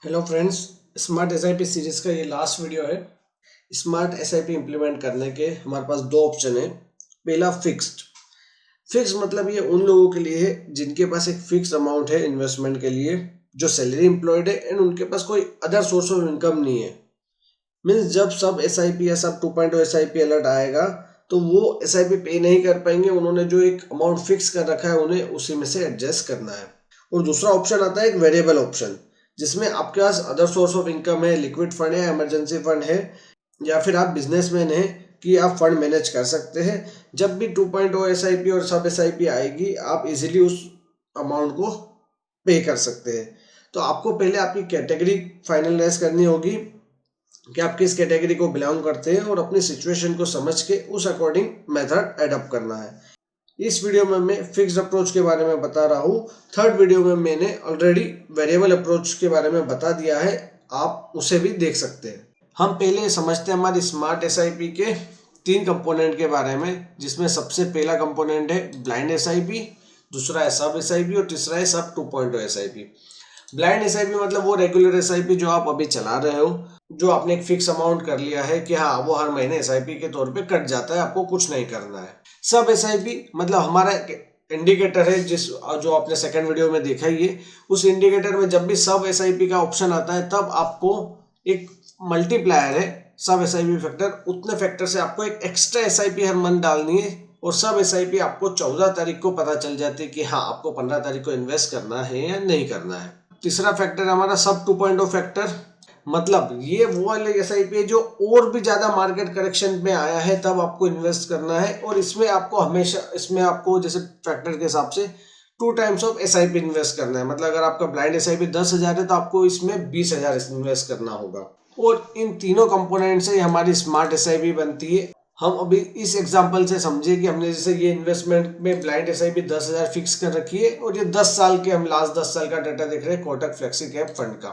Hello friends, smart SIP series का ये last video है। स्मार्ट एसआईपी इंप्लीमेंट करने के हमारे पास दो ऑप्शन है। पहला फिक्स्ड। फिक्स मतलब ये उन लोगों के लिए है जिनके पास एक फिक्स अमाउंट है इन्वेस्टमेंट के लिए, जो सैलरी एम्प्लॉयड है एंड उनके पास कोई अदर सोर्स ऑफ इनकम नहीं है। मीन्स जब सब एसआईपी या सब 2.0 एसआईपी अलर्ट आएगा तो वो एसआईपी पे नहीं कर पाएंगे। उन्होंने जो एक अमाउंट फिक्स कर रखा है उन्हें उसी में से एडजस्ट करना है। और दूसरा ऑप्शन आता है एक वेरिएबल ऑप्शन, जिसमें आपके पास अदर सोर्स ऑफ इनकम है, लिक्विड फंड है, इमरजेंसी फंड है, या फिर आप बिजनेसमैन हैं कि आप फंड मैनेज कर सकते हैं। जब भी 2.0 एसआईपी और सब एसआईपी आएगी आप इजीली उस अमाउंट को पे कर सकते हैं। तो आपको पहले आपकी कैटेगरी फाइनलाइज करनी होगी कि आप किस कैटेगरी को बिलोंग करते हैं और अपनी सिचुएशन को समझ के उस अकॉर्डिंग मेथड एडॉप्ट करना है। इस वीडियो में मैं फिक्स्ड अप्रोच के बारे में बता रहा हूँ। थर्ड वीडियो में मैंने ऑलरेडी वेरिएबल अप्रोच के बारे में बता दिया है, आप उसे भी देख सकते हैं। हम पहले समझते हैं हमारी स्मार्ट एसआईपी के तीन कंपोनेंट के बारे में, जिसमें सबसे पहला कंपोनेंट है ब्लाइंड एसआईपी, दूसरा है सब एसआईपी और तीसरा है सब 2.0 एसआईपी। ब्लाइंड एसआईपी मतलब वो रेगुलर एसआईपी जो आप अभी चला रहे हो, जो आपने एक फिक्स अमाउंट कर लिया है कि हाँ वो हर महीने एसआईपी के तौर पे कट जाता है, आपको कुछ नहीं करना है। सब एसआईपी मतलब हमारा इंडिकेटर है, जो आपने सेकंड वीडियो में देखा ही है। उस इंडिकेटर में जब भी सब एसआईपी का ऑप्शन आता है तब आपको एक मल्टीप्लायर है सब एसआईपी फैक्टर, उतने फैक्टर से आपको एक एक्स्ट्रा एसआईपी हर मंथ डालनी है। और सब एसआईपी आपको 14 तारीख को पता चल जाती है कि हाँ आपको 15 तारीख को इन्वेस्ट करना है या नहीं करना है। तीसरा फैक्टर हमारा सब 2.0 फैक्टर, मतलब ये वो वाले एसआईपी है जो और भी ज्यादा मार्केट करेक्शन में आया है तब आपको इन्वेस्ट करना है। और इसमें आपको हमेशा जैसे फैक्टर के हिसाब से 2 टाइम्स ऑफ एसआईपी इन्वेस्ट करना है। मतलब अगर आपका ब्लाइंड एसआईपी 10,000 है तो आपको इसमें 20,000 इन्वेस्ट करना होगा। और इन तीनों कंपोनेंट से हमारी स्मार्ट एसआईपी बनती है। हम अभी इस एग्जांपल से समझे कि हमने जैसे ये इन्वेस्टमेंट में ब्लाइंड एसआईपी 10,000 फिक्स कर रखी है और ये 10 साल के, हम लास्ट 10 साल का डाटा देख रहे हैं कोटक फ्लेक्सी कैप फंड का।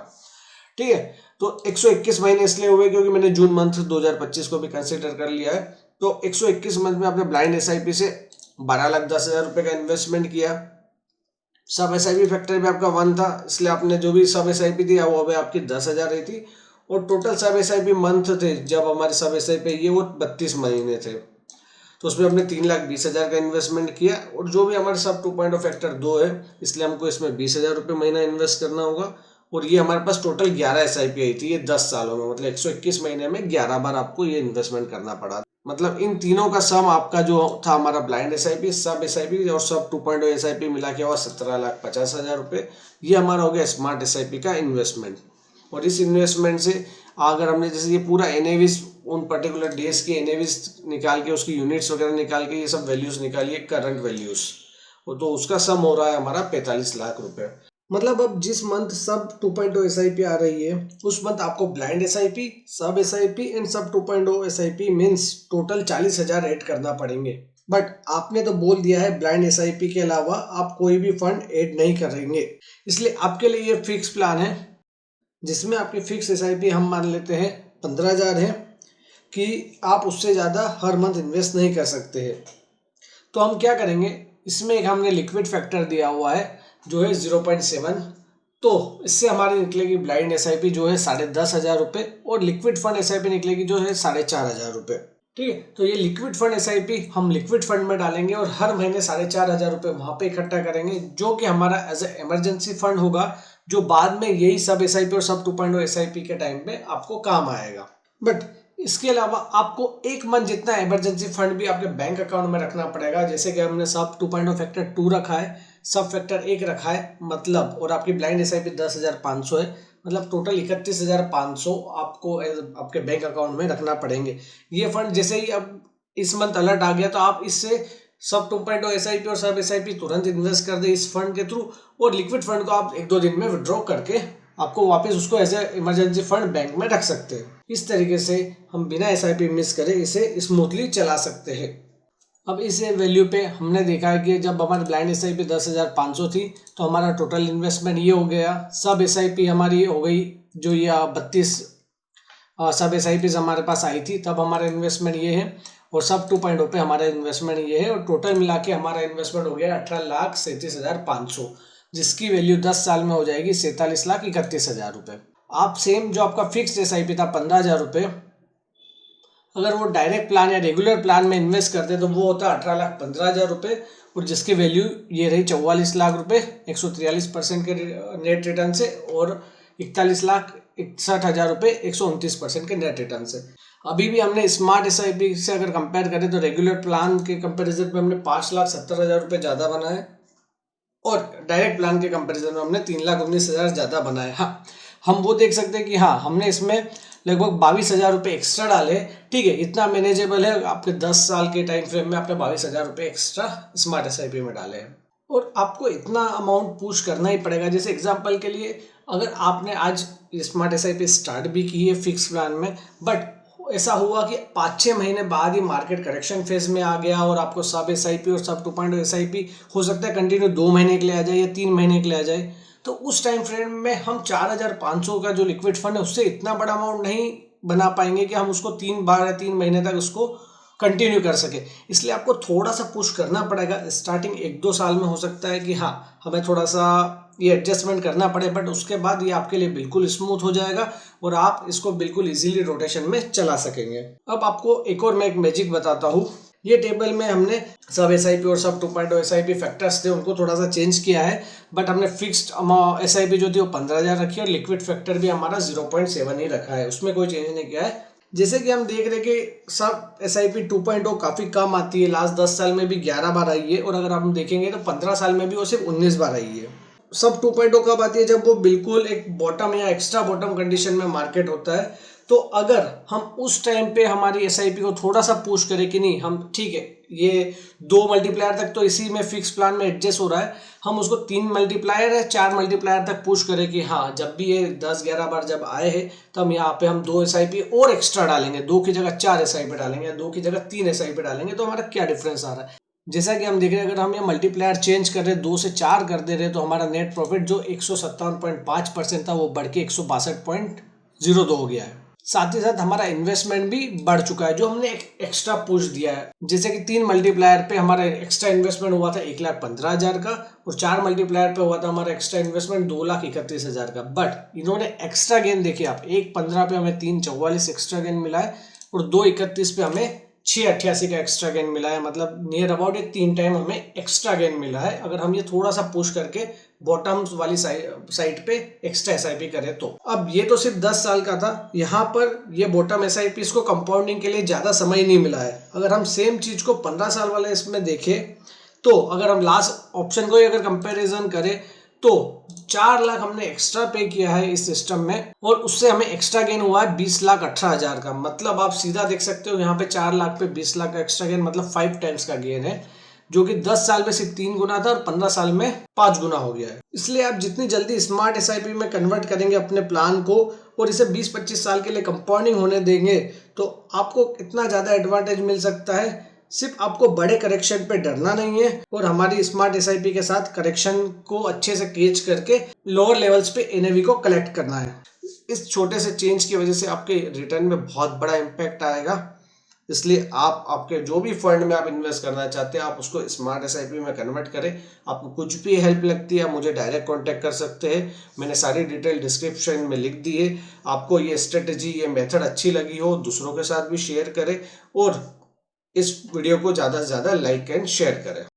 ठीक है, तो 121 महीने इसलिए हुए क्योंकि मैंने जून मंथ 2025 को भी कंसिडर कर लिया है। तो 121 मंथ में आपने ब्लाइंड एसआईपी से 12,10,000 रुपए का इन्वेस्टमेंट किया। सब एसआईपी फैक्टर भी आपका 1 था, इसलिए आपने जो भी सब एसआईपी दिया वो अभी आपकी 10,000 रही थी। और टोटल सब एसआईपी मंथ थे जब हमारे सब एसआईपी ये वो 32 महीने थे, तो उसमें हमने 3,20,000 का इन्वेस्टमेंट किया। और जो भी हमारे सब 2.0 फैक्टर 2 है, इसलिए हमको इसमें 20,000 रुपये महीना इन्वेस्ट करना होगा। और ये हमारे पास टोटल 11 एसआईपी आई थी ये 10 सालों में, मतलब 121 महीने में 11 बार आपको ये इन्वेस्टमेंट करना पड़ा। मतलब इन तीनों का सम आपका जो था हमारा ब्लाइंड एसआईपी, सब एसआईपी और सब 2.0 एसआईपी मिला के हुआ 17,50,000 रुपये। ये हमारा हो गया स्मार्ट एसआईपी का इन्वेस्टमेंट। और इस इन्वेस्टमेंट से अगर हमने जैसे ये पूरा एनएवीज, उन पर्टिकुलर डेज के एनएवीज निकाल के उसकी यूनिट्स वगैरह निकाल के ये सब वैल्यूज निकालिए करंट वैल्यूज, तो उसका सम हो रहा है हमारा 45 लाख रुपए। मतलब अब जिस मंथ सब 2.0 एसआईपी आ रही है उस मंथ आपको ब्लाइंड एसआईपी, सब एसआईपी एंड सब 2.0 एसआईपी मीन्स टोटल 40,000 ऐड करना पड़ेंगे। बट आपने तो बोल दिया है ब्लाइंड एसआईपी के अलावा आप कोई भी फंड ऐड नहीं करेंगे, इसलिए आपके लिए ये फिक्स प्लान है जिसमें आपकी फिक्स एसआईपी हम मान लेते हैं 15,000 है कि आप उससे ज़्यादा हर मंथ इन्वेस्ट नहीं कर सकते हैं। तो हम क्या करेंगे, इसमें एक हमने लिक्विड फैक्टर दिया हुआ है जो है 0.7। तो इससे हमारी निकलेगी ब्लाइंड एसआईपी जो है 10,500 रुपये और लिक्विड फंड एसआईपी निकलेगी जो है 4,500 रुपये। ठीक है, तो ये लिक्विड फंड एसआईपी हम लिक्विड फंड में डालेंगे और हर महीने 4,500 रुपये वहां पे इकट्ठा करेंगे, जो कि हमारा एज ए इमरजेंसी फंड होगा, जो बाद में यही सब एसआईपी और सब 2.0 एसआईपी के टाइम पे आपको काम आएगा। बट इसके अलावा आपको एक मंथ जितना इमरजेंसी फंड भी आपके बैंक अकाउंट में रखना पड़ेगा। जैसे कि हमने सब 2.0 फैक्टर 2 रखा है, सब फैक्टर 1 रखा है, मतलब और आपकी ब्लाइंड एसआईपी 10,500 है, मतलब टोटल 31,500 आपको आपके बैंक अकाउंट में रखना पड़ेंगे। ये फंड जैसे ही अब इस मंथ अलर्ट आ गया तो आप इससे सब 2.0 एसआईपी और सब एसआईपी तुरंत इन्वेस्ट कर दे इस फंड के थ्रू, और लिक्विड फंड को आप 1-2 दिन में विड्रॉ करके आपको वापस उसको as a emergency fund bank में रख सकते हैं। इस तरीके से हम बिना एसआईपी मिस करे इसे स्मूथली चला सकते हैं। अब इस वैल्यू पे हमने देखा है कि जब हमारी ब्लाइंड एसआईपी 10,500 थी तो हमारा टोटल इन्वेस्टमेंट ये हो गया। सब एसआईपी हमारी हो गई जो ये 32 सब एसआईपीज हमारे पास आई थी, तब हमारा इन्वेस्टमेंट ये है। और सब 2.0 पे हमारा इन्वेस्टमेंट ये है, और टोटल मिला के हमारा इन्वेस्टमेंट हो गया 18,37,500, जिसकी वैल्यू 10 साल में हो जाएगी 47,31,000 रुपये। आप सेम जो आपका फिक्स्ड SIP था 15,000 रुपये, अगर वो डायरेक्ट प्लान या रेगुलर प्लान में इन्वेस्ट करते तो वो होता 18,15,000 रुपये, और जिसकी वैल्यू ये रही 44 लाख रुपये 143% के नेट रिटर्न से, और 41,61,000 रुपये 129% के नेट रिटर्न से। अभी भी हमने स्मार्ट SIP से अगर कंपेयर करें तो रेगुलर प्लान के कंपैरिजन में हमने 5,70,000 रुपये ज़्यादा बनाए, और डायरेक्ट प्लान के कंपैरिजन में हमने 3,19,000 ज़्यादा बनाए। हाँ, हम वो देख सकते हैं कि हाँ, हमने इसमें लगभग 22,000 रुपये एक्स्ट्रा डाले। ठीक है, इतना मैनेजेबल है। आपके 10 साल के टाइम फ्रेम में आपने 22,000 रुपये एक्स्ट्रा स्मार्ट SIP में डाले हैं, और आपको इतना अमाउंट पुश करना ही पड़ेगा। जैसे एग्जांपल के लिए, अगर आपने आज स्मार्ट SIP स्टार्ट भी की है फिक्स प्लान में, बट ऐसा हुआ कि 5-6 महीने बाद ही मार्केट करेक्शन फेज में आ गया, और आपको सब SIP और सब 2.0 SIP हो सकता है कंटिन्यू 2 महीने के लिए आ जाए या 3 महीने के लिए आ जाए, तो उस टाइम फ्रेम में हम 4,500 का जो लिक्विड फंड है उससे इतना बड़ा अमाउंट नहीं बना पाएंगे कि हम उसको 3 बार या 3 महीने तक उसको कंटिन्यू कर सके। इसलिए आपको थोड़ा सा पुश करना पड़ेगा। स्टार्टिंग 1-2 साल में हो सकता है कि हाँ, हमें थोड़ा सा ये एडजस्टमेंट करना पड़े, बट उसके बाद ये आपके लिए बिल्कुल स्मूथ हो जाएगा और आप इसको बिल्कुल इजीली रोटेशन में चला सकेंगे। अब आपको एक और मैं एक मैजिक बताता हूँ। ये टेबल में हमने सब SIP और सब 2.0 SIP फैक्टर्स थे उनको थोड़ा सा चेंज किया है, बट हमने फिक्स्ड SIP जो थी वो 15,000 रखी है, और लिक्विड फैक्टर भी हमारा 0.7 ही रखा है, उसमें कोई चेंज नहीं किया है। जैसे कि हम देख रहे हैं कि सब SIP 2.0 काफ़ी कम आती है, लास्ट 10 साल में भी 11 बार आई है, और अगर हम देखेंगे तो 15 साल में भी वो सिर्फ 19 बार आई है। सब 2.0 कब आती है? जब वो बिल्कुल एक बॉटम या एक्स्ट्रा बॉटम कंडीशन में मार्केट होता है। तो अगर हम उस टाइम पे हमारी SIP को थोड़ा सा पुश करें कि नहीं, हम ठीक है, ये 2 मल्टीप्लायर तक तो इसी में फिक्स प्लान में एडजस्ट हो रहा है, हम उसको 3 मल्टीप्लायर या 4 मल्टीप्लायर तक पुश करें कि हाँ, जब भी ये 10-11 बार जब आए हैं तो हम यहाँ पे हम 2 SIP और एक्स्ट्रा डालेंगे, 2 की जगह 4 SIP डालेंगे, या 2 की जगह 3 SIP डालेंगे, तो हमारा क्या डिफरेंस आ रहा है। जैसा कि हम देख रहे हैं, अगर हम ये मल्टीप्लायर चेंज कर रहे हैं, 2 से 4 कर दे रहे हैं, तो हमारा नेट प्रॉफिट जो 157.5% था वो बढ़ के 162.02 हो गया है। साथ ही साथ हमारा इन्वेस्टमेंट भी बढ़ चुका है, जो हमने एक एक्स्ट्रा पुश दिया है। जैसे कि 3 मल्टीप्लायर पे हमारा एक्स्ट्रा इन्वेस्टमेंट हुआ था 1,15,000 का, और 4 मल्टीप्लायर पे हुआ था हमारा एक्स्ट्रा इन्वेस्टमेंट 2,31,000 का। बट इन्होंने एक्स्ट्रा गेन देखिए आप, 1,15 पे हमें 3,44 एक्स्ट्रा गेन मिला है, और 2,31 पे हमें 6,88 का एक्स्ट्रा गेन मिला है। मतलब नियर अबाउट 3 टाइम हमें एक्स्ट्रा गेन मिला है, अगर हम ये थोड़ा सा पुश करके बॉटम्स वाली साइड पे एक्स्ट्रा SIP करें तो। अब ये तो सिर्फ 10 साल का था, यहाँ पर ये बॉटम SIP इसको कंपाउंडिंग के लिए ज़्यादा समय नहीं मिला है। अगर हम सेम चीज़ को 15 साल वाले इसमें देखें, तो अगर हम लास्ट ऑप्शन को अगर कंपेरिजन करें तो 4 लाख हमने एक्स्ट्रा पे किया है इस सिस्टम में, और उससे हमें एक्स्ट्रा गेन हुआ है 20,18,000 का। मतलब आप सीधा देख सकते हो यहाँ पे 4 लाख पे 20 लाख का एक्स्ट्रा गेन, मतलब 5 टाइम्स का गेन है, जो कि 10 साल में सिर्फ 3 गुना था और 15 साल में 5 गुना हो गया है। इसलिए आप जितनी जल्दी स्मार्ट SIP में कन्वर्ट करेंगे अपने प्लान को, और इसे 20-25 साल के लिए कंपाउंडिंग होने देंगे, तो आपको इतना ज़्यादा एडवांटेज मिल सकता है। सिर्फ आपको बड़े करेक्शन पे डरना नहीं है, और हमारी स्मार्ट SIP के साथ करेक्शन को अच्छे से कैच करके लोअर लेवल्स पे NAV को कलेक्ट करना है। इस छोटे से चेंज की वजह से आपके रिटर्न में बहुत बड़ा इम्पैक्ट आएगा। इसलिए आप आपके जो भी फंड में आप इन्वेस्ट करना चाहते हैं, आप उसको स्मार्ट SIP में कन्वर्ट करें। आपको कुछ भी हेल्प लगती है, मुझे डायरेक्ट कांटेक्ट कर सकते हैं। मैंने सारी डिटेल डिस्क्रिप्शन में लिख दी है। आपको ये स्ट्रेटजी, ये मेथड अच्छी लगी हो, दूसरों के साथ भी शेयर करें, और इस वीडियो को ज़्यादा से ज़्यादा लाइक एंड शेयर करें।